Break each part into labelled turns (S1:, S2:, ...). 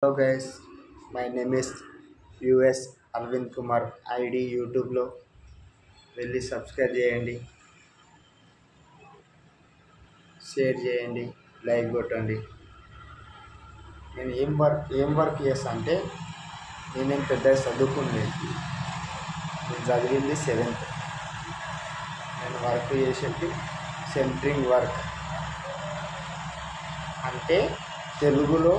S1: Hello guys, my name is US Arvind Kumar ID యూట్యూబ్లో వెళ్ళి subscribe చేయండి, share చేయండి, లైక్ కొట్టండి. నేను ఏం వర్క్ చేస్తా అంటే నేనేం పెద్దగా చదువుకునేది, నేను చదివింది 7th. నేను వర్క్ చేసేది సెంట్రింగ్ వర్క్ అంటే తెలుగులో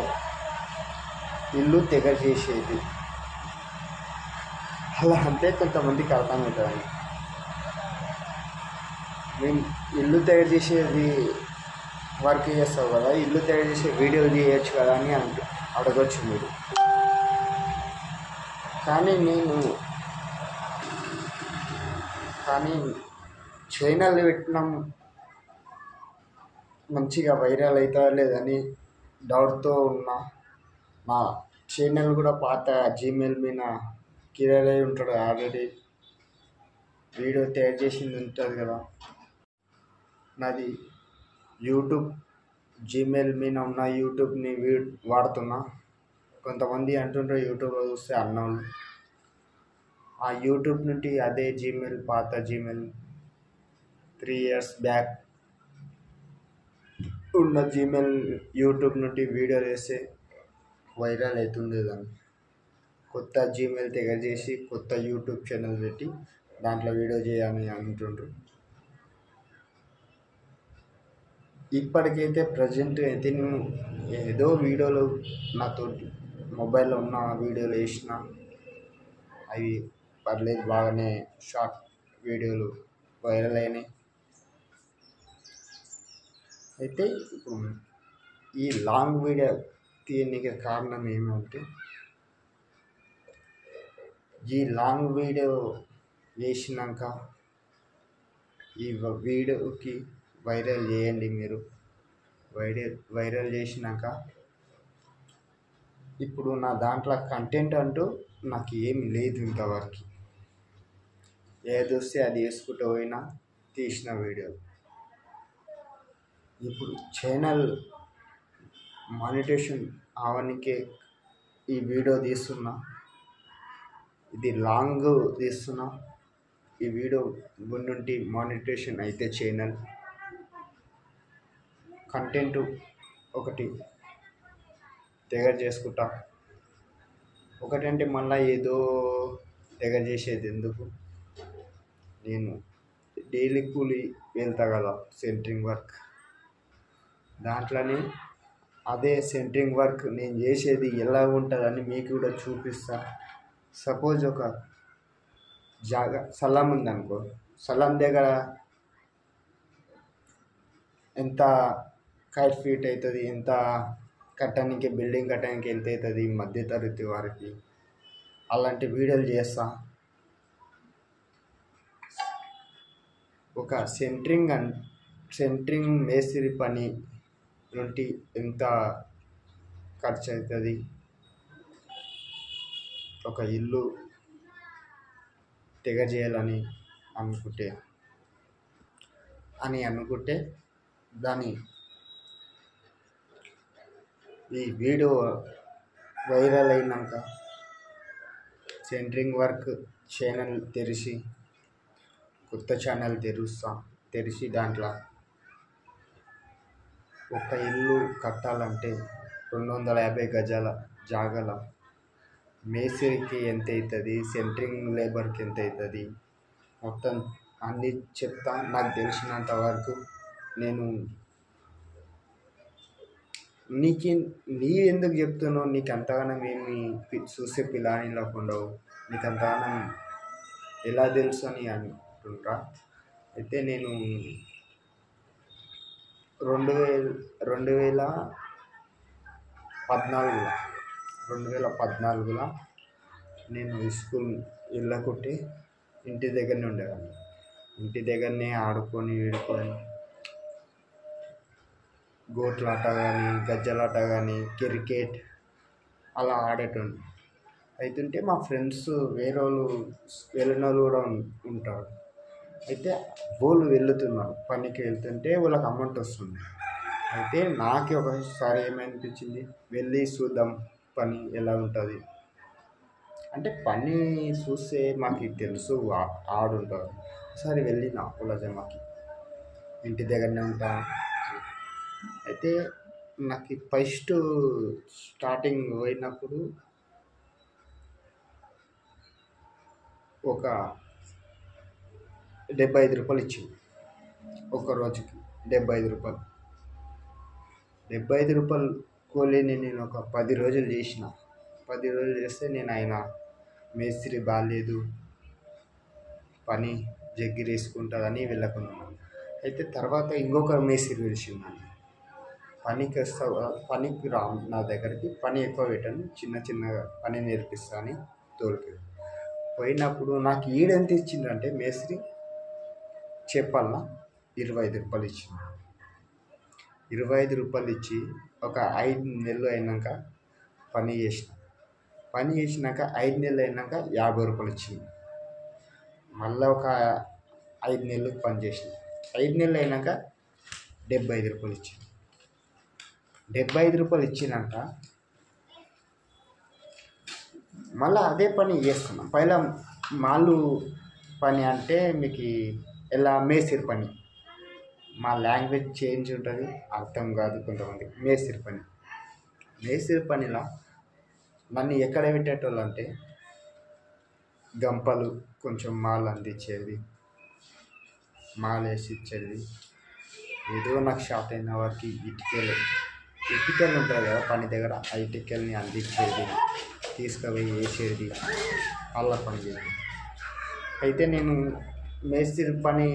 S1: ఇల్లు తెగ చేసేది. అలా అంటే కొంతమందికి అర్థమవుతుందని. మేము ఇల్లు తయారు చేసేది వర్క్ చేస్తావు కదా, ఇల్లు తయారు చేసే వీడియోలు చేయొచ్చు కదా అని అడగచ్చు మీరు. కానీ ఛానల్ పెట్టినాం, మంచిగా వైరల్ అవుతుందా లేదని డౌట్తో ఉన్నా. నా ఛానల్ కూడా పాత జీమెయిల్ మీద క్లియర్ అయి ఉంటాడు, ఆల్రెడీ వీడియో తయారు చేసింది ఉంటుంది కదా. నాది యూట్యూబ్ జీమెయిల్ మీద ఉన్న యూట్యూబ్ని వాడుతున్నా. కొంతమంది అంటుంటారు యూట్యూబ్లో చూస్తే అన్నోళ్ళు. ఆ యూట్యూబ్ నుండి అదే జీమెయిల్, పాత జీమెయిల్ 3 years బ్యాక్ ఉన్న జీమెయిల్ యూట్యూబ్ నుండి వీడియో వేస్తే వైరల్ అవుతుంది. దాన్ని కొత్త జీమెయిల్ దగ్గర చేసి కొత్త యూట్యూబ్ ఛానల్ పెట్టి దాంట్లో వీడియో చేయాలని అంటుండ్రు. ఇప్పటికైతే ప్రజెంట్ అయితే నేను ఏదో వీడియోలు నాతో మొబైల్లో ఉన్న వీడియోలు వేసిన, అవి పర్లేదు, బాగానే షార్ట్ వీడియోలు వైరల్ అయినాయి. అయితే ఇప్పుడు ఈ లాంగ్ వీడియో తీయడానికి కారణం ఏమంటే, ఈ లాంగ్ వీడియో వేసినాక ఈ వీడియోకి వైరల్ చేయండి మీరు. వైరల్ చేసినాక ఇప్పుడు నా దాంట్లో కంటెంట్ అంటూ నాకు ఏమి లేదు ఇంతవరకు. ఏది వస్తే అది వేసుకుంటూ పోయినా తీసిన వీడియో. ఇప్పుడు ఛానల్ మానిటైజేషన్ అవనికే ఈ వీడియో తీస్తున్నా, ఇది లాంగ్ తీస్తున్నా. ఈ వీడియో నుండి మానిటైజేషన్ అయితే ఛానల్ కంటెంట్ ఒకటి దగ్గర చేసుకుంటా. ఒకటంటే మళ్ళీ ఏదో దగ్గర చేసేది ఎందుకు. నేను డైలీ కూలి వెళ్తా కదా సెంట్రింగ్ వర్క్, దాంట్లోనే అదే సెంట్రింగ్ వర్క్ నేను చేసేది ఎలా ఉంటుందని మీకు కూడా చూపిస్తా. సపోజ్ ఒక స్థలం ఉందనుకో, స్థలం దగ్గర ఎంత స్క్వేర్ ఫీట్ అవుతుంది, ఎంత కట్టడానికి, బిల్డింగ్ కట్టడానికి ఎంత అవుతుంది మధ్యతరగతి వారికి, అలాంటి వీడియోలు చేస్తా. ఒక సెంట్రింగ్ మేస్త్రి పని నుండి ఎంత ఖర్చు అవుతుంది, ఒక ఇల్లు తెగ చేయాలని అనుకుంటే దాని ఈ వీడియో వైరల్ అయినాక సెంట్రింగ్ వర్క్ ఛానల్ తెరిచి కొత్త ఛానల్ తెరిచి దాంట్లో ఒక ఇల్లు కట్టాలంటే 250 గజాల జాగల మేస్త్రికి ఎంత అవుతుంది, సెంట్రింగ్ లేబర్కి ఎంత అవుతుంది, మొత్తం అన్నీ చెప్తా. నాకు తెలిసినంత వరకు నేను నీ ఎందుకు చెప్తున్నావు, నీకు అంతగానం ఏమి చూసే పిల్లానిలోకి ఉండవు, నీకు అంతగానం ఎలా తెలుసు అని అంటుండ్రా. అయితే నేను 2014లో నేను స్కూల్ వెళ్ళకుంటే ఇంటి దగ్గరనే ఉండేవాడిని. ఇంటి దగ్గరనే ఆడుకొని గోట్లాట కానీ, గజ్జలాట కానీ, క్రికెట్ అలా ఆడేటోని. అవుతుంటే మా ఫ్రెండ్స్ వేరే వాళ్ళు వెళ్ళిన వాళ్ళు కూడా ఉంటారు. అయితే వాళ్ళు వెళ్తున్నారు, పనికి వెళ్తుంటే వాళ్ళకి అమౌంట్ వస్తుంది. అయితే నాకే ఒకసారి ఏమనిపించింది, వెళ్ళి చూద్దాం పని ఎలా ఉంటుంది అంటే పని చూస్తే మాకు తెలుసు ఆడుంటారు. ఒకసారి వెళ్ళిన పులజమ్మకి ఇంటి దగ్గరనే ఉంటా. అయితే నాకు ఫస్ట్ స్టార్టింగ్ పోయినప్పుడు ఒక 75 రూపాయలు ఇచ్చింది. ఒక రోజుకి 75 రూపాయలు. 75 రూపాయలు కూలీని నేను ఒక 10 రోజులు చేసిన. 10 రోజులు చేస్తే నేను ఆయన మేస్త్రి బాగాలేదు, పని జగ్గిరేసుకుంటుందని వెళ్ళకున్నాను. అయితే తర్వాత ఇంకొక మేస్త్రి పిలిచింది. పనికి వస్తావు, పనికి రా నా దగ్గరికి, పని ఎక్కువ పెట్టాను, చిన్న చిన్నగా పని నేర్పిస్తా అని తోలికి పోయినప్పుడు నాకు ఈడెంత ఇచ్చిందంటే మేస్త్రి చెప్పాలన్నా 25 రూపాయలు ఇచ్చింది. 25 రూపాయలు ఇచ్చి ఒక 5 నెలలు అయినాక పని చేసినాక 5 నెలలు అయినాక 50 రూపాయలు ఇచ్చింది. మళ్ళీ ఒక 5 నెలలు పని చేసిన. 5 నెలలు అయినాక 75 రూపాయలు ఇచ్చింది. 75 రూపాయలు ఇచ్చినాక మళ్ళీ అదే పని చేస్తున్నాం. పైలా మాలు పని అంటే మీకు ఎలా మేస్త్రి పని, మా లాంగ్వేజ్ చేంజ్ ఉంటుంది, అర్థం కాదు కొంతమంది. మేస్త్రి పనిలో నన్ను ఎక్కడ పెట్టేటోళ్ళు అంటే గంపలు కొంచెం మాల్ అందించేది, మాల్ వేసి ఇచ్చేది. ఏదో నాకు షార్ట్ అయిన వారికి ఇటుకలు ఉంటాయి కదా పని దగ్గర, ఆ ఇటుకల్ని అందించేది, తీసుకుపోయి వేసేది, అలా పని చేసేది. అయితే నేను మేస్త్రి పని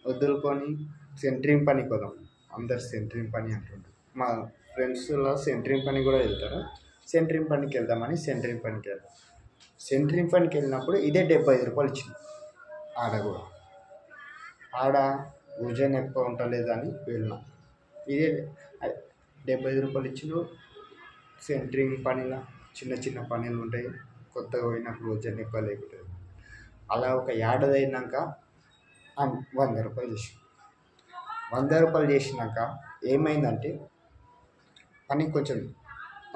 S1: వదులుకొని సెంట్రింగ్ పనికి పోదాం. అందరు సెంట్రింగ్ పని అంటుంటారు. మా ఫ్రెండ్స్లో సెంట్రింగ్ పని కూడా వెళ్తారు. సెంట్రింగ్ పనికి వెళ్దామని సెంట్రింగ్ పనికి వెళ్ళినప్పుడు ఇదే 75 రూపాయలు ఇచ్చింది. ఆడ భోజనం ఎక్కువ ఉండలేదని వెళ్ళినా. ఇదే 75 రూపాయలు ఇచ్చిన సెంట్రింగ్ పనిలో చిన్న చిన్న పనులు ఉంటాయి. కొత్తగా పోయినప్పుడు భోజనం ఎక్కువ లేకుంటుంది. అలా ఒక ఏడాది అయినాక 100 రూపాయలు చేసి 100 రూపాయలు చేసినాక ఏమైందంటే పని కొంచెం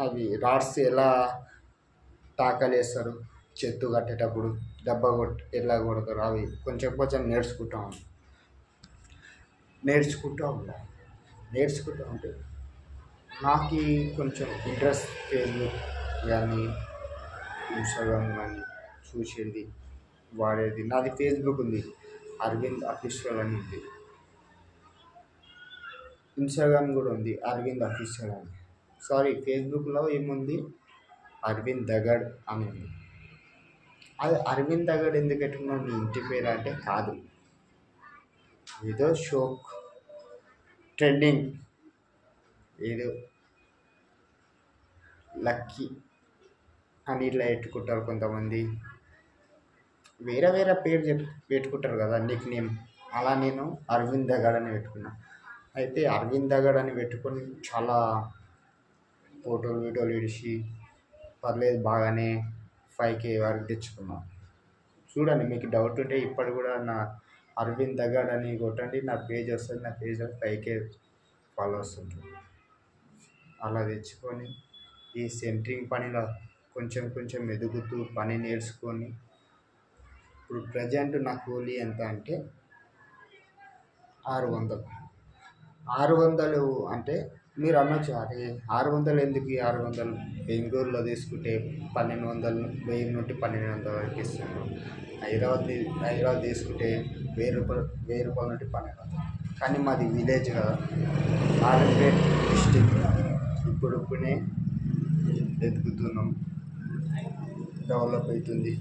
S1: అవి రాడ్స్ ఎలా తాకలు వేస్తారు, చెట్టు కట్టేటప్పుడు దెబ్బ ఎలా కొడతారు, అవి కొంచెం నేర్చుకుంటూ ఉంటే నాకు కొంచెం ఇంట్రెస్ట్ ఫేస్బుక్ కానీ ఇన్స్టాగ్రామ్ కానీ చూసేది, వాడేది. నాది ఫేస్బుక్ ఉంది, అరవింద్ అఫీషియల్ అని ఉంది. ఇన్స్టాగ్రామ్ కూడా ఉంది, అరవింద్ అఫీషియల్ అని. ఫేస్బుక్లో ఏముంది, అరవింద్ దగడ్ అని ఉంది. అది అరవింద్ దగడ్ ఎందుకు పెట్టుకున్నావు నీ ఇంటి పేరు అంటే కాదు, ఏదో షోక్ ట్రెండింగ్, ఏదో లక్కీ అని ఇట్లా పెట్టుకుంటారు కొంతమంది. వేరే పేరు పెట్టుకుంటారు కదా నిక్ నేమ్. అలా నేను అరవింద్ దగడ్ అని పెట్టుకున్నా. అయితే అరవింద్ దగడ్ అని పెట్టుకొని చాలా వీడియోలు ఇడిచి పర్లేదు బాగానే 5K వరకు తెచ్చుకున్నాను. చూడండి, మీకు డౌట్ ఉంటే ఇప్పుడు కూడా నా అరవింద్ దగడ్ అని కొట్టండి, నా పేజ్ వస్తుంది. నా పేజ్ 5K ఫాలోవర్స్ ఉంటుంది. అలా తెచ్చుకొని ఈ సెంట్రింగ్ పనిలో కొంచెం ఎదుగుతూ పని నేర్చుకొని ఇప్పుడు ప్రజెంట్ నా కూలీ ఎంత అంటే 600 అంటే మీరు అనొచ్చు, అదే 600 ఎందుకు? 600 బెంగళూరులో తీసుకుంటే 1200, 1000 నుండి 1200 వరకు ఇస్తున్నారు. హైదరాబాద్ తీసుకుంటే 1000 రూపాయల నుండి 1200. కానీ మాది విలేజ్ కదా, నారాయణపేట డిస్టిక్. ఇప్పుడే ఎదుగుతున్నాం, డెవలప్ అవుతుంది.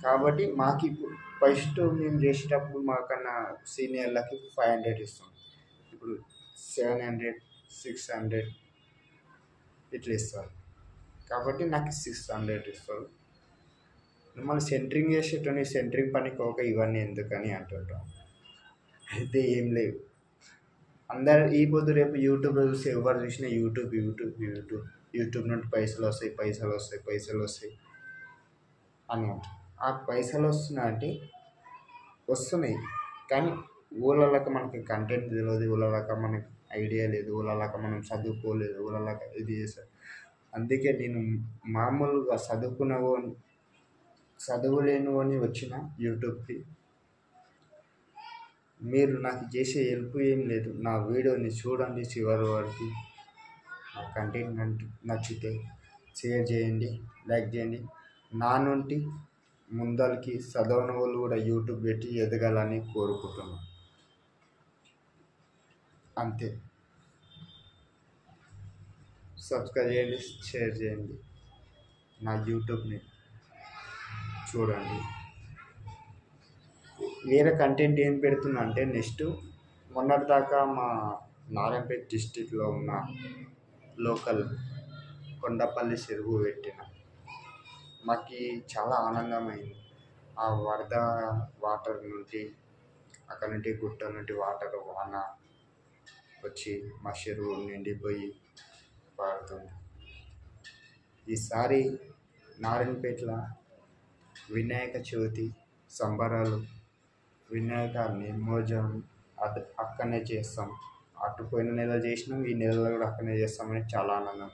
S1: కాబట్టి మాకు ఇప్పుడు ఫస్ట్ మేము చేసేటప్పుడు మాకన్నా సీనియర్లకి 500 ఇస్తాం. ఇప్పుడు 700, 600 ఇట్లా ఇస్తారు. కాబట్టి నాకు 600 ఇస్తారు. మళ్ళీ సెంట్రింగ్ చేసేటోని సెంట్రింగ్ పనికి ఇవన్నీ ఎందుకని అంటుంటాం. అయితే ఏం లేవు, అందరు ఈ పొద్దు రేపు యూట్యూబ్లో చూసి ఎవరు చూసినా యూట్యూబ్ నుండి పైసలు వస్తాయి అని అంటారు. ఆ పైసలు వస్తున్నాయంటే వస్తున్నాయి, కానీ ఊళ్ళకి మనకి కంటెంట్ తెలియదు, ఊళ్ళకి మనకి ఐడియా లేదు, వాళ్ళలాగా మనం చదువుకోలేదు, వాళ్ళలాగా ఇది చేస్తారు. అందుకే నేను మామూలుగా చదువులేని అని వచ్చిన యూట్యూబ్కి. మీరు నాకు చేసే హెల్ప్ ఏం లేదు, నా వీడియోని చూడండి చివరి వరకు. నా కంటెంట్ నచ్చితే షేర్ చేయండి, లైక్ చేయండి. నా నుండి ముందరికి చదవని వాళ్ళు కూడా యూట్యూబ్ పెట్టి ఎదగాలని కోరుకుంటున్నాను. అంతే. సబ్స్క్రైబ్ చేయండి, షేర్ చేయండి, నా యూట్యూబ్ని చూడండి. వేరే కంటెంట్ ఏం పెడుతున్నా అంటే నెక్స్ట్ మొన్నటిదాకా మా నారాయణపేట డిస్టిక్లో ఉన్న లోకల్ కొండపల్లి చెరువు పెట్టిన. మాకు చాలా ఆనందమైంది. ఆ వరద వాటర్ నుండి, అక్కడ నుండి గుట్ట నుండి వాటర్ వాన వచ్చి మా చెరువు నిండిపోయి పారుతుంది. ఈసారి నారాయణపేటలో వినాయక చవితి సంబరాలు, వినాయక నిమజ్జనం అక్కడనే చేస్తాం. అటు పోయిన నెల చేసినాం, ఈ నెలలో కూడా అక్కడనే చేస్తామని చాలా ఆనందం.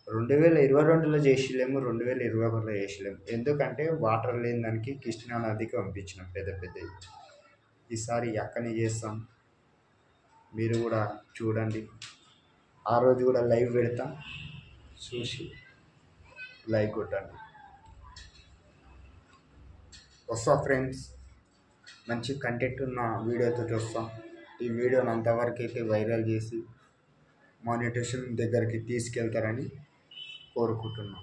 S1: 2022లో చేసిలేము, 2021లో చేసిలేము. ఎందుకంటే వాటర్ లేని దానికి కృష్ణా నదికి పంపించినాం పెద్దవి. ఈసారి అక్కడనే చేస్తాం, మీరు కూడా చూడండి. ఆ రోజు కూడా లైవ్ పెడతా, చూసి లైక్ కొట్టండి. వస్తా ఫ్రెండ్స్, మంచి కంటెంట్ ఉన్న వీడియోతో వస్తాం. ఈ వీడియోని అంతవరకు అయితే వైరల్ చేసి మానిటైజేషన్ దగ్గరికి తీసుకెళ్తారని కోరుకుంటున్నాం.